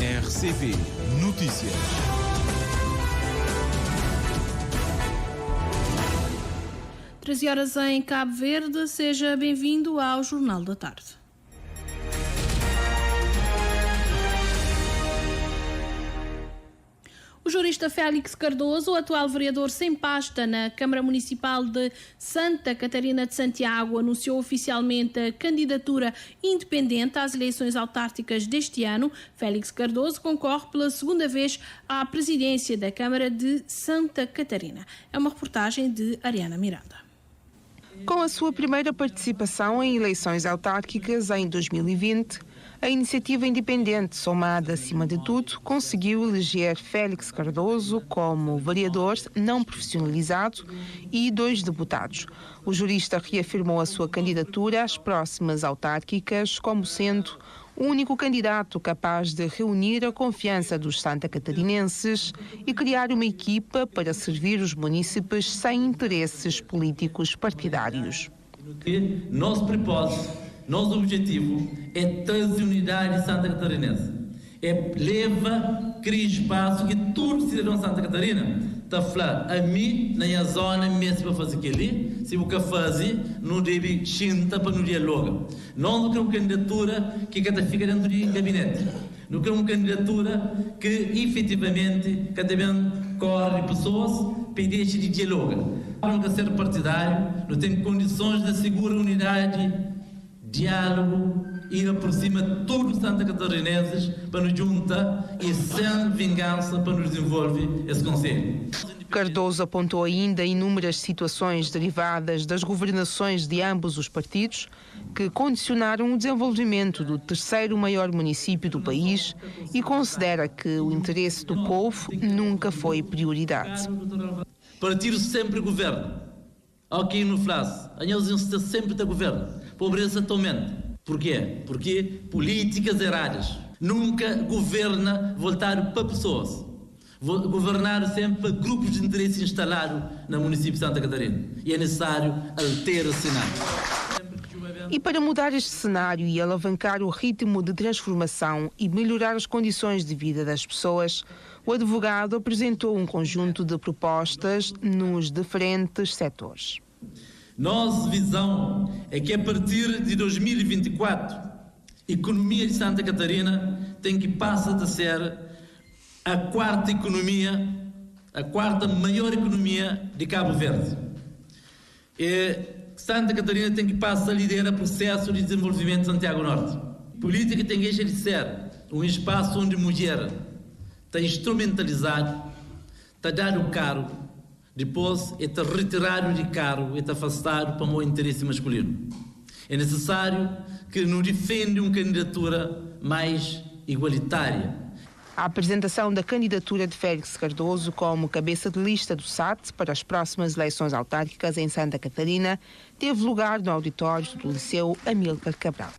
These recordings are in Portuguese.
RCP Notícias. Treze horas em Cabo Verde, seja bem-vindo ao Jornal da Tarde. O jurista Félix Cardoso, atual vereador sem pasta na Câmara Municipal de Santa Catarina de Santiago, anunciou oficialmente a candidatura independente às eleições autárquicas deste ano. Félix Cardoso concorre pela segunda vez à presidência da Câmara de Santa Catarina. É uma reportagem de Ariana Miranda. Com a sua primeira participação em eleições autárquicas em 2020, a iniciativa independente, somada acima de tudo, conseguiu eleger Félix Cardoso como vereador não profissionalizado e 2 deputados. O jurista reafirmou a sua candidatura às próximas autárquicas como sendo o único candidato capaz de reunir a confiança dos santacatarinenses e criar uma equipa para servir os munícipes sem interesses políticos partidários. Nosso propósito, nosso objetivo é trazer unidade Santa Catarinense. Criar espaço que todo cidadão de Santa Catarina está a falar a mim, na minha zona, mesmo para fazer aquilo. Se o que fazer, não deve chinta para não dialogar. Nós não queremos candidatura que cada fica dentro do gabinete. Não queremos candidatura que efetivamente cada vez corre pessoas para deixar de dialogar. Não quer ser partidário, não tem condições de assegurar unidade, diálogo e aproxima todos os Santa Catarinenses para nos juntar e sem vingança para nos desenvolver esse conselho. Cardoso apontou ainda inúmeras situações derivadas das governações de ambos os partidos que condicionaram o desenvolvimento do terceiro maior município do país e considera que o interesse do povo nunca foi prioridade. Partido sempre governa. Aqui no Flas, a gente sempre está governo. Pobreza atualmente. Porquê? Porque políticas erradas. Nunca governa voltar para pessoas. Governar sempre para grupos de interesse instalados no município de Santa Catarina. E é necessário alterar o cenário. E para mudar este cenário e alavancar o ritmo de transformação e melhorar as condições de vida das pessoas, o advogado apresentou um conjunto de propostas nos diferentes setores. Nossa visão é que a partir de 2024, a economia de Santa Catarina tem que passar a ser a quarta maior economia de Cabo Verde. Santa Catarina tem que passar a liderar o processo de desenvolvimento de Santiago Norte. Política tem que deixar de ser um espaço onde a mulher está instrumentalizada, está dado cargo, depois está retirado de cargo e está afastado para o interesse masculino. É necessário que nos defenda uma candidatura mais igualitária. A apresentação da candidatura de Félix Cardoso como cabeça de lista do SAT para as próximas eleições autárquicas em Santa Catarina teve lugar no auditório do Liceu Amílcar Cabral.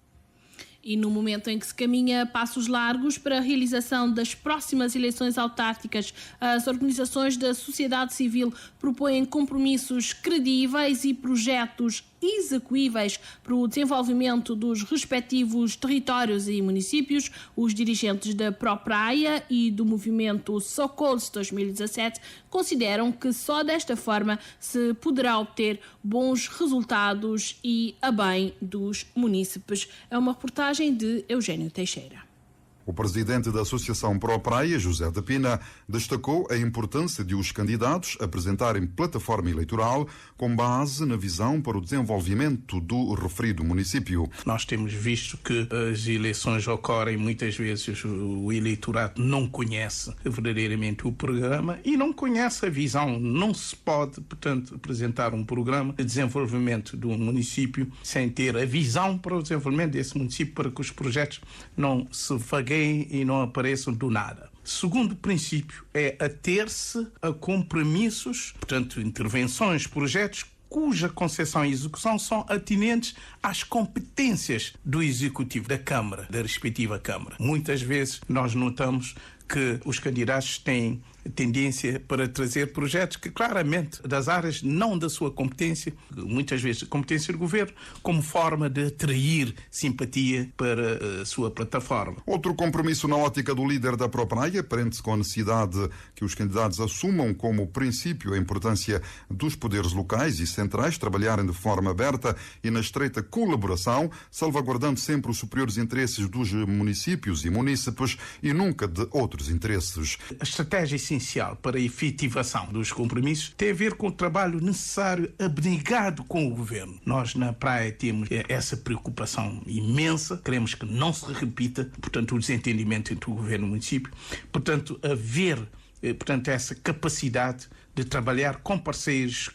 E no momento em que se caminha passos largos para a realização das próximas eleições autárquicas, as organizações da sociedade civil propõem compromissos credíveis e projetos execuíveis para o desenvolvimento dos respectivos territórios e municípios. Os dirigentes da Propraia e do movimento Socorros 2017 consideram que só desta forma se poderá obter bons resultados e a bem dos munícipes. É uma reportagem de Eugênio Teixeira. O presidente da Associação Propraia, José de Pina, destacou a importância de os candidatos apresentarem plataforma eleitoral com base na visão para o desenvolvimento do referido município. Nós temos visto que as eleições ocorrem muitas vezes, o eleitorado não conhece verdadeiramente o programa e não conhece a visão. Não se pode, portanto, apresentar um programa de desenvolvimento do município sem ter a visão para o desenvolvimento desse município, para que os projetos não se vagueiem e não apareçam do nada. Segundo princípio é ater-se a compromissos, portanto, intervenções, projetos cuja concepção e execução são atinentes às competências do Executivo, da Câmara, da respectiva Câmara. Muitas vezes nós notamos que os candidatos têm tendência para trazer projetos que claramente das áreas não da sua competência, muitas vezes competência do governo, como forma de atrair simpatia para a sua plataforma. Outro compromisso na ótica do líder da Propraia prende-se com a necessidade que os candidatos assumam como princípio a importância dos poderes locais e centrais trabalharem de forma aberta e na estreita colaboração, salvaguardando sempre os superiores interesses dos municípios e munícipes e nunca de outros interesses. A estratégia essencial para a efetivação dos compromissos tem a ver com o trabalho necessário abnegado com o governo. Nós na Praia temos essa preocupação imensa, queremos que não se repita, portanto, o desentendimento entre o governo e o município, portanto, haver essa capacidade de trabalhar com parceiros,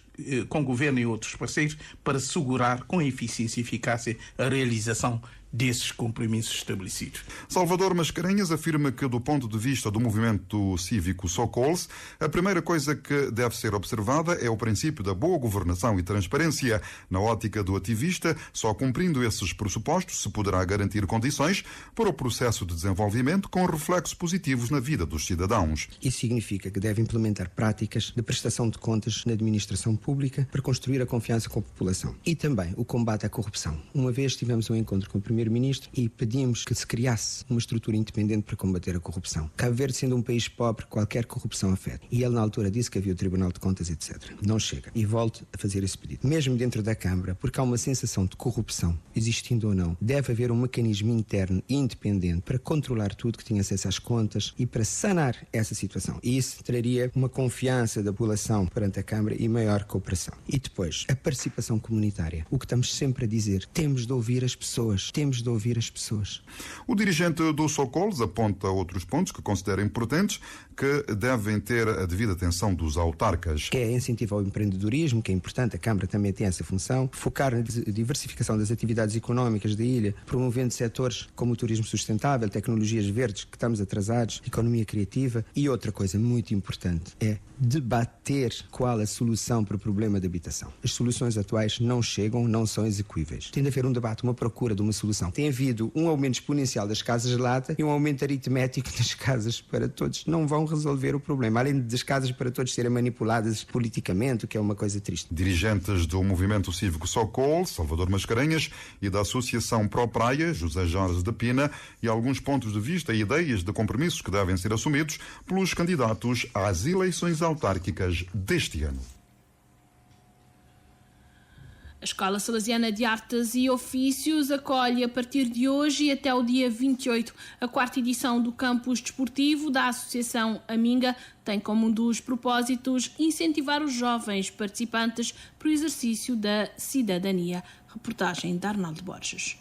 com o governo e outros parceiros, para assegurar com eficiência e eficácia a realização desses compromissos estabelecidos. Salvador Mascarenhas afirma que, do ponto de vista do movimento cívico Socols, a primeira coisa que deve ser observada é o princípio da boa governação e transparência. Na ótica do ativista, só cumprindo esses pressupostos se poderá garantir condições para o processo de desenvolvimento com reflexos positivos na vida dos cidadãos. Isso significa que deve implementar práticas de prestação de contas na administração pública para construir a confiança com a população. E também o combate à corrupção. Uma vez tivemos um encontro com o Primeiro-Ministro e pedimos que se criasse uma estrutura independente para combater a corrupção. Cabo Verde, sendo um país pobre, qualquer corrupção afeta. E ele, na altura, disse que havia o Tribunal de Contas, etc. Não chega. E volto a fazer esse pedido. Mesmo dentro da Câmara, porque há uma sensação de corrupção, existindo ou não, deve haver um mecanismo interno e independente para controlar tudo que tinha acesso às contas e para sanar essa situação. E isso traria uma confiança da população perante a Câmara e maior cooperação. E depois, a participação comunitária. O que estamos sempre a dizer, temos de ouvir as pessoas. De ouvir as pessoas. O dirigente do Socols aponta outros pontos que considera importantes que devem ter a devida atenção dos autarcas. Que é incentivar o empreendedorismo, que é importante, a Câmara também tem essa função, focar na diversificação das atividades económicas da ilha, promovendo setores como o turismo sustentável, tecnologias verdes, que estamos atrasados, economia criativa, e outra coisa muito importante é debater qual a solução para o problema de habitação. As soluções atuais não chegam, não são execuíveis. Tem de haver um debate, uma procura de uma solução. Tem havido um aumento exponencial das casas de lata e um aumento aritmético das casas para todos. Não vão resolver o problema, além das casas para todos serem manipuladas politicamente, o que é uma coisa triste. Dirigentes do movimento cívico Socols, Salvador Mascarenhas, e da Associação Propraia, José Jorge de Pina, e alguns pontos de vista e ideias de compromissos que devem ser assumidos pelos candidatos às eleições autárquicas deste ano. A Escola Salesiana de Artes e Ofícios acolhe a partir de hoje e até o dia 28 a 4ª edição do Campus Desportivo da Associação Aminga. Tem como um dos propósitos incentivar os jovens participantes para o exercício da cidadania. Reportagem de Arnaldo Borges.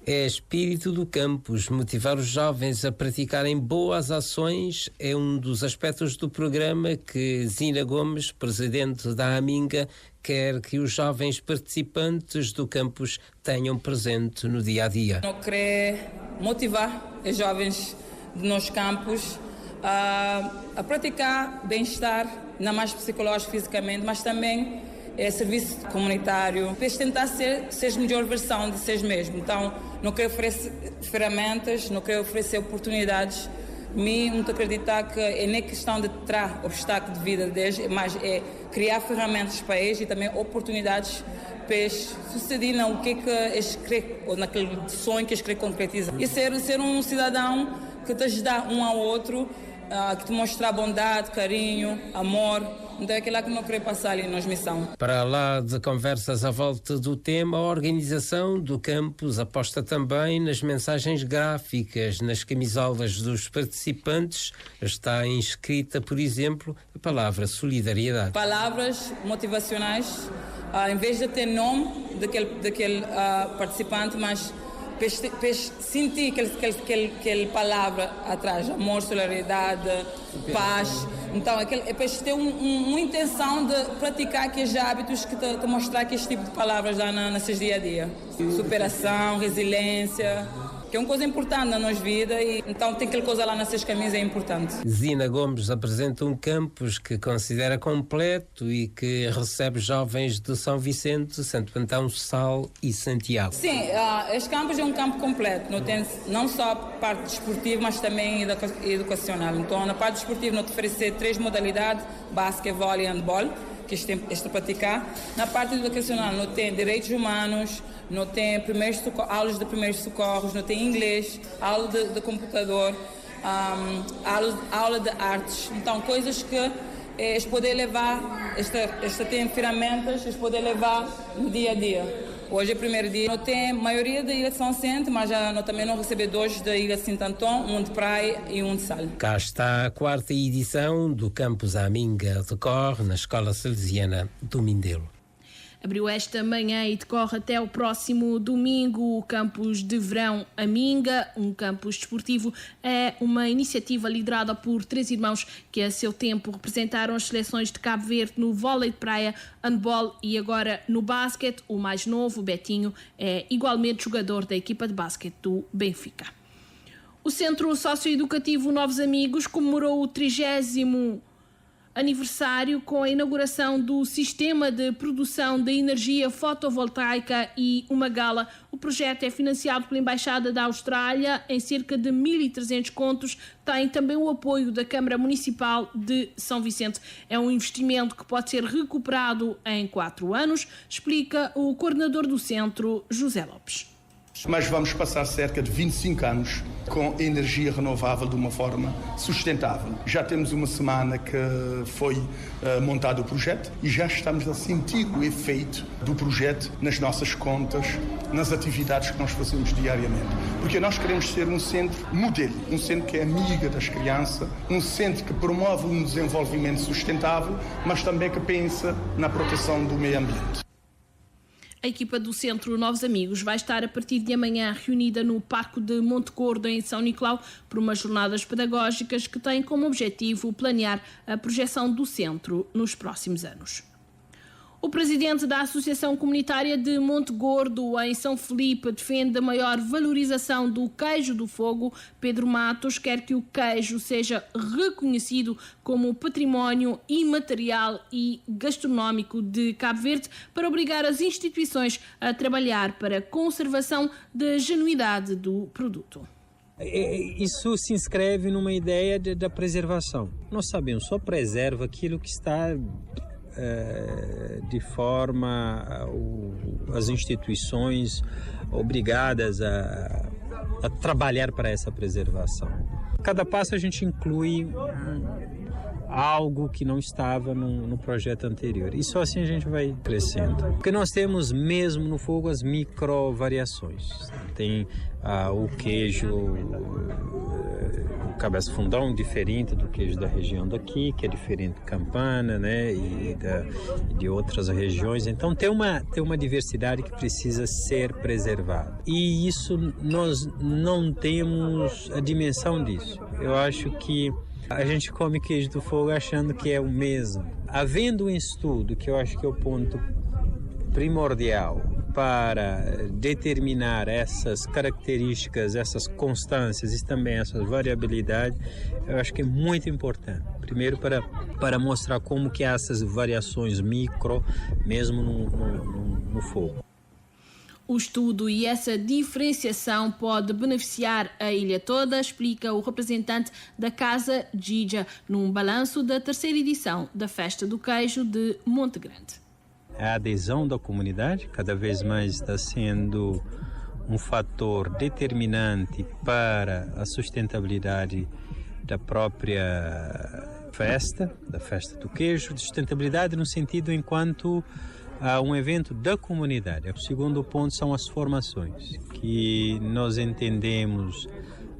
É espírito do campus. Motivar os jovens a praticarem boas ações é um dos aspectos do programa que Zina Gomes, presidente da Aminga, quer que os jovens participantes do campus tenham presente no dia a dia. Eu quero motivar os jovens do nosso campus a praticar bem-estar, não mais psicológico, fisicamente, mas também serviço comunitário, para tentar ser a melhor versão de si mesmo. Então, não quero oferecer ferramentas, não quero oferecer oportunidades. Não acreditar que é nem questão de tirar obstáculo de vida deles, mas é criar ferramentas para eles e também oportunidades para eles suceder no que eles querem, ou naquele sonho que eles querem concretizar. E ser um cidadão que te ajuda um ao outro, que te mostra bondade, carinho, amor. Então é aquilo que não queria passar ali na missão. Para lá de conversas à volta do tema, a organização do campus aposta também nas mensagens gráficas, nas camisolas dos participantes. Está inscrita, por exemplo, a palavra solidariedade. Palavras motivacionais, em vez de ter nome daquele participante, mas para sentir aquela palavra atrás, amor, solidariedade, paz. Então, é para ter uma intenção de praticar aqueles hábitos que te mostrar que este tipo de palavras dá nesses dia a dia. Superação, resiliência, que é uma coisa importante na nossa vida, e então tem aquela coisa lá nas seus caminhos, é importante. Zina Gomes apresenta um campus que considera completo e que recebe jovens de São Vicente, Santo Antão, Sal e Santiago. Sim, este campus é um campo completo, não só parte desportiva, mas também educacional. Então, na parte desportiva, nós oferecer 3 modalidades, basquete, vôlei e handball, que este praticar. Na parte educacional, não tem direitos humanos, não tem aulas de primeiros socorros, não tem inglês, aula de computador, aula de artes. Então, coisas que eles podem levar, esta tem ferramentas, eles podem levar no dia a dia. Hoje é o primeiro dia. Não tem maioria da Ilha de São Vicente, mas já também não recebe 2 da Ilha de Santo Antão, um de praia e um de sal. Cá está a 4ª edição do Campus Aminga, decorre na Escola Salesiana do Mindelo. Abriu esta manhã e decorre até o próximo domingo o Campus de Verão Aminga, um campus desportivo. É uma iniciativa liderada por 3 irmãos que a seu tempo representaram as seleções de Cabo Verde no vôlei de praia, handball e agora no basquete. O mais novo, Betinho, é igualmente jogador da equipa de basquete do Benfica. O Centro Socioeducativo Novos Amigos comemorou o 30º aniversário com a inauguração do sistema de produção de energia fotovoltaica e uma gala. O projeto é financiado pela Embaixada da Austrália em cerca de 1.300 contos. Tem também o apoio da Câmara Municipal de São Vicente. É um investimento que pode ser recuperado em 4 anos, explica o coordenador do centro, José Lopes. Mas vamos passar cerca de 25 anos com energia renovável de uma forma sustentável. Já temos uma semana que foi montado o projeto e já estamos a sentir o efeito do projeto nas nossas contas, nas atividades que nós fazemos diariamente. Porque nós queremos ser um centro modelo, um centro que é amiga das crianças, um centro que promove um desenvolvimento sustentável, mas também que pensa na proteção do meio ambiente. A equipa do Centro Novos Amigos vai estar a partir de amanhã reunida no Parque de Monte Gordo, em São Nicolau, por umas jornadas pedagógicas que têm como objetivo planear a projeção do centro nos próximos anos. O presidente da Associação Comunitária de Monte Gordo, em São Felipe, defende a maior valorização do queijo do fogo. Pedro Matos quer que o queijo seja reconhecido como património imaterial e gastronómico de Cabo Verde para obrigar as instituições a trabalhar para a conservação da genuidade do produto. Isso se inscreve numa ideia da preservação. Nós sabemos, só preserva aquilo que está de forma as instituições obrigadas a trabalhar para essa preservação. Cada passo a gente inclui algo que não estava no projeto anterior. E só assim a gente vai crescendo. Porque nós temos mesmo no fogo as micro variações. Tem o queijo, o cabeça fundão, diferente do queijo da região daqui, que é diferente do campana, né, e de outras regiões. Então tem uma diversidade que precisa ser preservada. E isso nós não temos a dimensão disso. Eu acho que a gente come queijo do fogo achando que é o mesmo. Havendo um estudo, que eu acho que é o ponto primordial para determinar essas características, essas constâncias e também essas variabilidades, eu acho que é muito importante. Primeiro para mostrar como que há essas variações micro, mesmo no fogo. O estudo e essa diferenciação pode beneficiar a ilha toda, explica o representante da Casa Gija, num balanço da 3ª edição da Festa do Queijo de Monte Grande. A adesão da comunidade cada vez mais está sendo um fator determinante para a sustentabilidade da própria festa, da Festa do Queijo. Sustentabilidade no sentido enquanto um evento da comunidade. O segundo ponto são as formações, que nós entendemos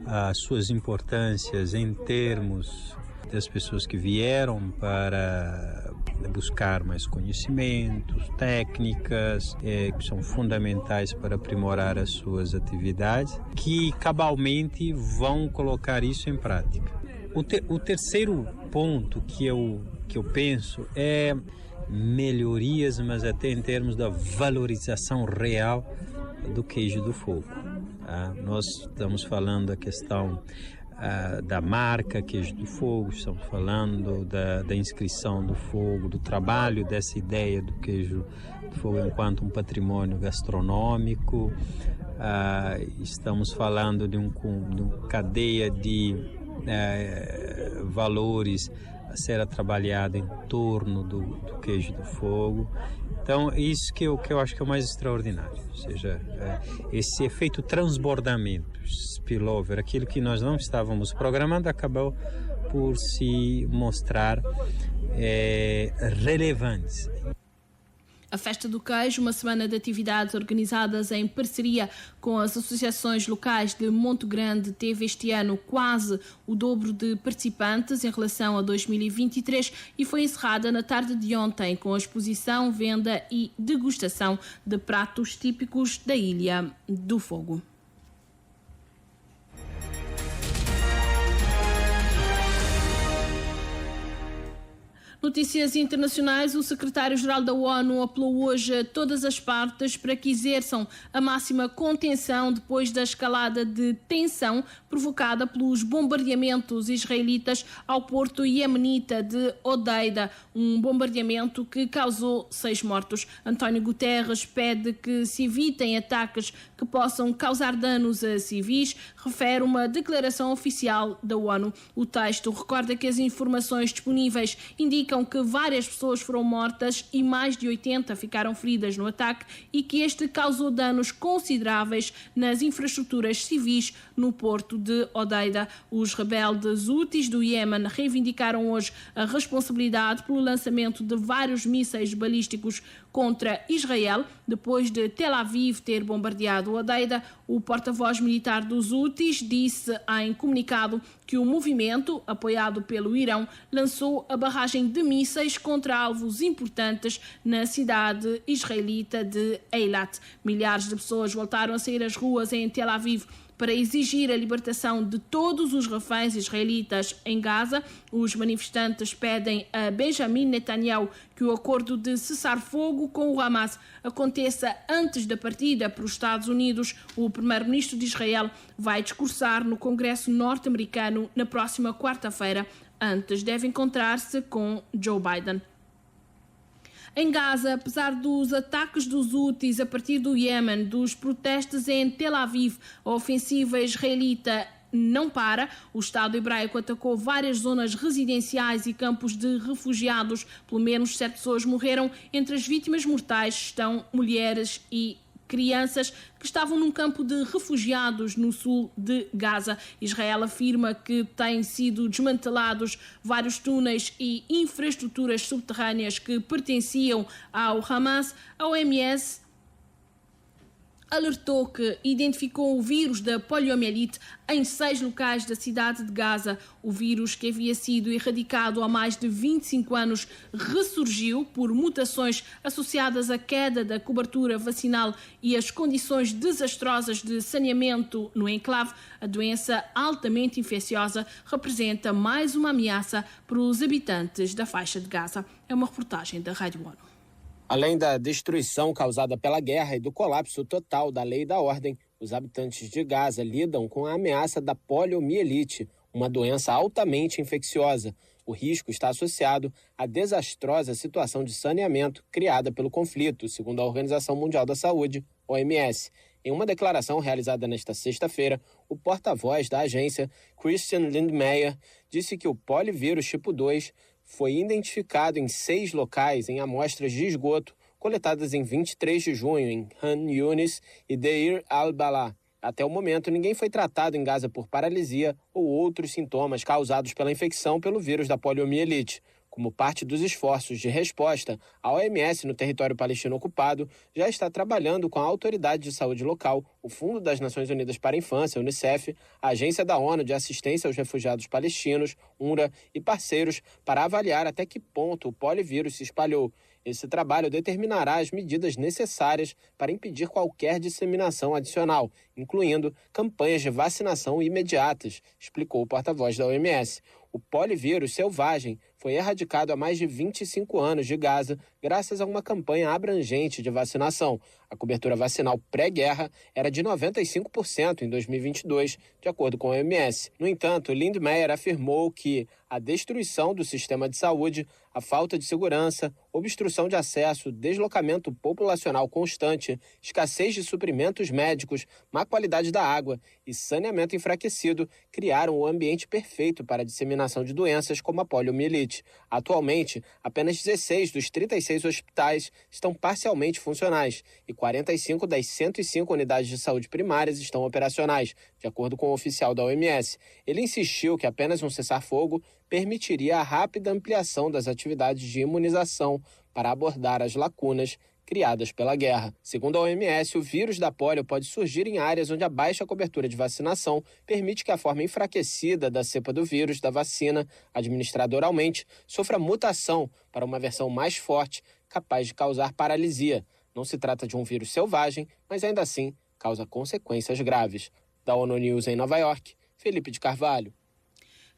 as suas importâncias em termos das pessoas que vieram para buscar mais conhecimentos, técnicas que são fundamentais para aprimorar as suas atividades, que cabalmente vão colocar isso em prática. O terceiro ponto que eu penso é melhorias, mas até em termos da valorização real do queijo do fogo. Nós estamos falando da questão da marca Queijo do Fogo, estamos falando da inscrição do fogo, do trabalho dessa ideia do queijo do fogo enquanto um patrimônio gastronômico. Estamos falando de uma cadeia de valores a ser trabalhada em torno do queijo do fogo. Então, isso que eu acho que é o mais extraordinário, ou seja, esse efeito transbordamento, spillover, aquilo que nós não estávamos programando, acabou por se mostrar relevante. A Festa do Queijo, uma semana de atividades organizadas em parceria com as associações locais de Monte Grande, teve este ano quase o dobro de participantes em relação a 2023 e foi encerrada na tarde de ontem com a exposição, venda e degustação de pratos típicos da Ilha do Fogo. Notícias internacionais. O secretário-geral da ONU apelou hoje a todas as partes para que exerçam a máxima contenção depois da escalada de tensão provocada pelos bombardeamentos israelitas ao porto iemenita de Hodeida, um bombardeamento que causou 6 mortos. António Guterres pede que se evitem ataques que possam causar danos a civis, refere uma declaração oficial da ONU. O texto recorda que as informações disponíveis indicam que várias pessoas foram mortas e mais de 80 ficaram feridas no ataque e que este causou danos consideráveis nas infraestruturas civis no porto de Hodeida. Os rebeldes Houthis do Iêmen reivindicaram hoje a responsabilidade pelo lançamento de vários mísseis balísticos contra Israel, depois de Tel Aviv ter bombardeado Hodeida. O porta-voz militar dos Houthis disse em comunicado que o movimento, apoiado pelo Irão, lançou a barragem de mísseis contra alvos importantes na cidade israelita de Eilat. Milhares de pessoas voltaram a sair às ruas em Tel Aviv para exigir a libertação de todos os reféns israelitas em Gaza. Os manifestantes pedem a Benjamin Netanyahu que o acordo de cessar-fogo com o Hamas aconteça antes da partida para os Estados Unidos. O primeiro-ministro de Israel vai discursar no Congresso norte-americano na próxima quarta-feira. Antes deve encontrar-se com Joe Biden. Em Gaza, apesar dos ataques dos Houthis a partir do Iêmen, dos protestos em Tel Aviv, a ofensiva israelita não para. O Estado hebraico atacou várias zonas residenciais e campos de refugiados. Pelo menos 7 pessoas morreram. Entre as vítimas mortais estão mulheres e crianças que estavam num campo de refugiados no sul de Gaza. Israel afirma que têm sido desmantelados vários túneis e infraestruturas subterrâneas que pertenciam ao Hamas. A OMS alertou que identificou o vírus da poliomielite em 6 locais da cidade de Gaza. O vírus, que havia sido erradicado há mais de 25 anos, ressurgiu por mutações associadas à queda da cobertura vacinal e às condições desastrosas de saneamento no enclave. A doença altamente infecciosa representa mais uma ameaça para os habitantes da faixa de Gaza. É uma reportagem da Rádio ONU. Além da destruição causada pela guerra e do colapso total da lei e da ordem, os habitantes de Gaza lidam com a ameaça da poliomielite, uma doença altamente infecciosa. O risco está associado à desastrosa situação de saneamento criada pelo conflito, segundo a Organização Mundial da Saúde, OMS. Em uma declaração realizada nesta sexta-feira, o porta-voz da agência, Christian Lindmeier, disse que o polivírus tipo 2 foi identificado em 6 locais em amostras de esgoto coletadas em 23 de junho em Han Yunis e Deir al-Balah. Até o momento, ninguém foi tratado em Gaza por paralisia ou outros sintomas causados pela infecção pelo vírus da poliomielite. Como parte dos esforços de resposta, a OMS no território palestino ocupado já está trabalhando com a Autoridade de Saúde Local, o Fundo das Nações Unidas para a Infância, UNICEF, a Agência da ONU de Assistência aos Refugiados Palestinos, UNRWA, e parceiros para avaliar até que ponto o polivírus se espalhou. Esse trabalho determinará as medidas necessárias para impedir qualquer disseminação adicional, incluindo campanhas de vacinação imediatas, explicou o porta-voz da OMS. O polivírus selvagem foi erradicado há mais de 25 anos de Gaza graças a uma campanha abrangente de vacinação. A cobertura vacinal pré-guerra era de 95% em 2022, de acordo com a OMS. No entanto, Lindmeier afirmou que a destruição do sistema de saúde, a falta de segurança, obstrução de acesso, deslocamento populacional constante, escassez de suprimentos médicos, má qualidade da água e saneamento enfraquecido criaram o ambiente perfeito para a disseminação de doenças como a poliomielite. Atualmente, apenas 16 dos 36 hospitais estão parcialmente funcionais e 45 das 105 unidades de saúde primárias estão operacionais, de acordo com o oficial da OMS. Ele insistiu que apenas um cessar-fogo permitiria a rápida ampliação das atividades de imunização para abordar as lacunas criadas pela guerra. Segundo a OMS, o vírus da polio pode surgir em áreas onde a baixa cobertura de vacinação permite que a forma enfraquecida da cepa do vírus da vacina, administrada oralmente, sofra mutação para uma versão mais forte, capaz de causar paralisia. Não se trata de um vírus selvagem, mas ainda assim causa consequências graves. Da ONU News em Nova York, Felipe de Carvalho.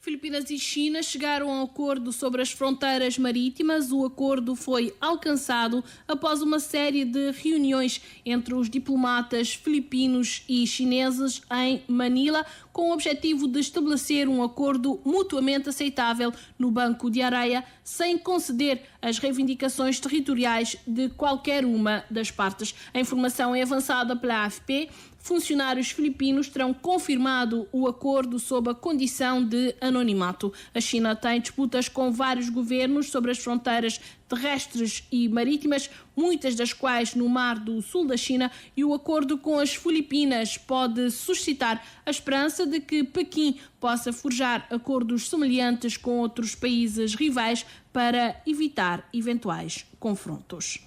Filipinas e China chegaram a um acordo sobre as fronteiras marítimas. O acordo foi alcançado após uma série de reuniões entre os diplomatas filipinos e chineses em Manila, com o objetivo de estabelecer um acordo mutuamente aceitável no Banco de Areia, sem conceder as reivindicações territoriais de qualquer uma das partes. A informação é avançada pela AFP. Funcionários filipinos terão confirmado o acordo sob a condição de anonimato. A China tem disputas com vários governos sobre as fronteiras terrestres e marítimas, muitas das quais no Mar do Sul da China, e o acordo com as Filipinas pode suscitar a esperança de que Pequim possa forjar acordos semelhantes com outros países rivais para evitar eventuais confrontos.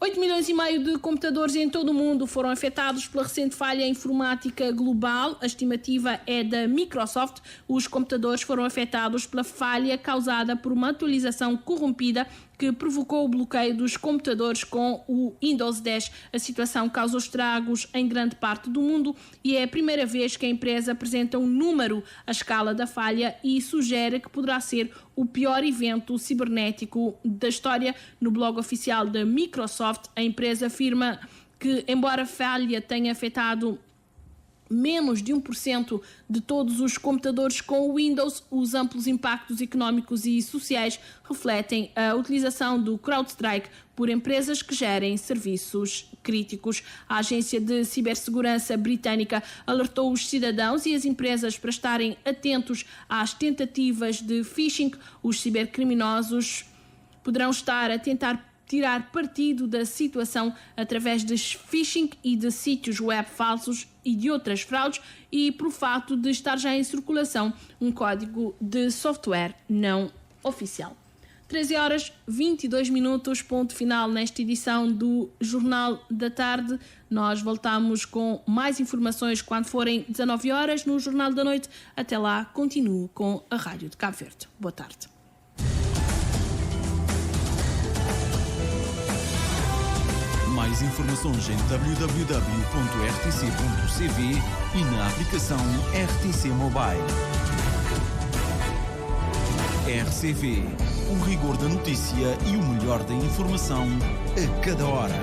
8,5 milhões de computadores em todo o mundo foram afetados pela recente falha informática global. A estimativa é da Microsoft. Os computadores foram afetados pela falha causada por uma atualização corrompida que provocou o bloqueio dos computadores com o Windows 10. A situação causou estragos em grande parte do mundo e é a primeira vez que a empresa apresenta um número à escala da falha e sugere que poderá ser o pior evento cibernético da história. No blog oficial da Microsoft, a empresa afirma que, embora a falha tenha afetado menos de 1% de todos os computadores com o Windows, os amplos impactos económicos e sociais refletem a utilização do CrowdStrike por empresas que gerem serviços críticos. A Agência de Cibersegurança Britânica alertou os cidadãos e as empresas para estarem atentos às tentativas de phishing. Os cibercriminosos poderão estar a tentar tirar partido da situação através de phishing e de sítios web falsos e de outras fraudes, e por fato de estar já em circulação um código de software não oficial. 13h22, ponto final nesta edição do Jornal da Tarde. Nós voltamos com mais informações quando forem 19 horas no Jornal da Noite. Até lá, continuo com a Rádio de Cabo Verde. Boa tarde. Mais informações em www.rtc.cv e na aplicação RTC Mobile. RCV, o rigor da notícia e o melhor da informação a cada hora.